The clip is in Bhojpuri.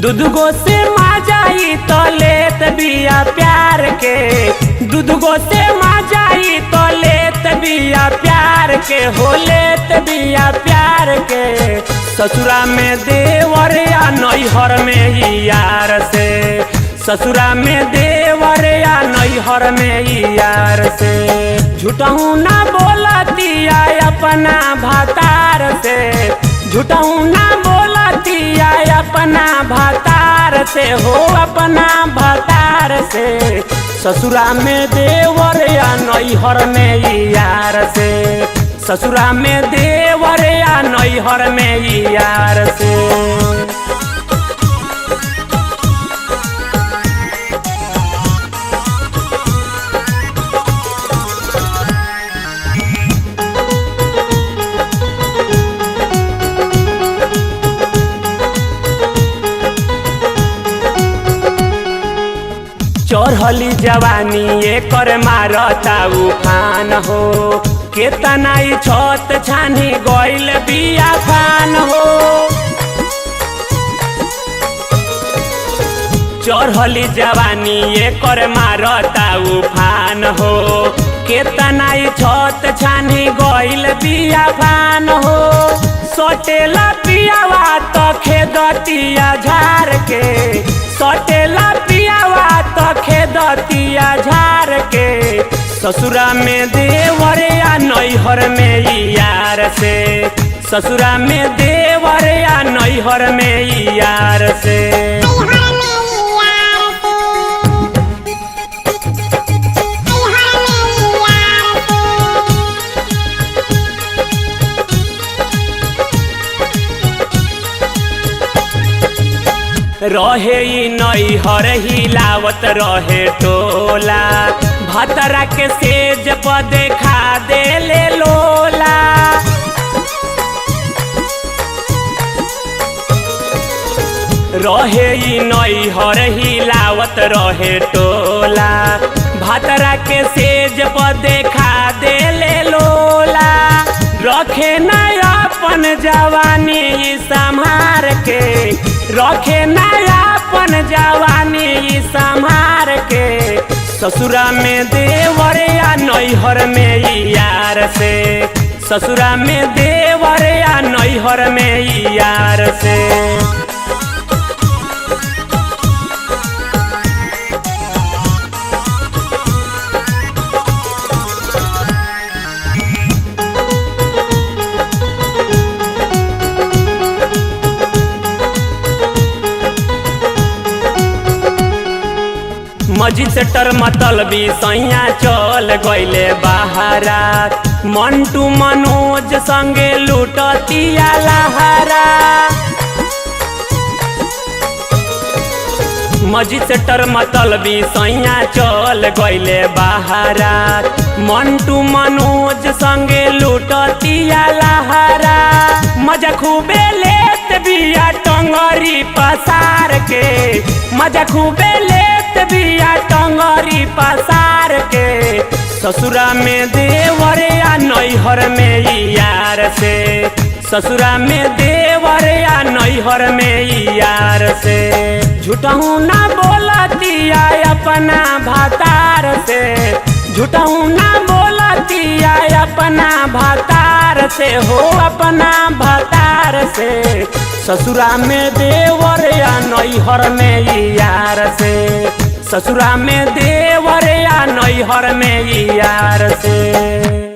दूध गो से माजाई तो लेत बिया प्यार के, दूध गो से माजाई तो लेत बिया प्यार के, हो लेत बिया प्यार के। ससुरा में देवर या नैहर में यार से, ससुरा में देवर या नैहर में यार से। झूठहू ना बोलतिया अपना भातार से, झूठहू ना बोलतिया अपना भातार से, हो अपना भातार से। ससुरा में देवर या नैहर में यार से, ससुरा में देवर या नैहर में यार से। चढ़ली जवानी एकर मारता उफान हो, केतना ही छत छानी गइल बिया फान हो। चढ़ली जवानी एकर मारता उफान हो, केतना ही छत छानी गइल बिया फान हो। सटेला पियावा तो खेदतिया झार के, सटेला पियावा तो खेदतिया झार के। ससुरा में देवर या नैहर में यार से, ससुरा में देवर या नैहर में यार से। रहे ई नैहर हिलावत रहे टोला, भतरा के सेज पर देखा देले लोला। रहे ई नैहर हिलावत रहे टोला, भतरा के सेज पर देखा देले लोला। रखे न अपन जवानी संभार के, रखे न अपन जवानी संभार के। ससुरा में देवर या नैहर में यार से, ससुरा में देवर या नैहर में यार से। मजी से टर मतलबी सैया चल गइले बहारा, मंटू मनोज संगे लूटतिया लहारा। मजी से टर मतलबी सैया चल गइले बहारा, मंटू मनोज संगे लूटतिया लहारा। मजा खूबे लेत बिया टंगरी पसार के, मजा खूबे लेत बिया टंगरी पसार के। ससुरा में देवर या नैहर में यार से, ससुरा में देवर या नैहर में यार से। झूठहू ना बोलतिया अपना भातार से, झूठहू ना बोलतिया अपना भातार से, हो अपना भातार से। ससुरा में देवर या नैहर में यार से, ससुरा में देवर या नैहर में यार से।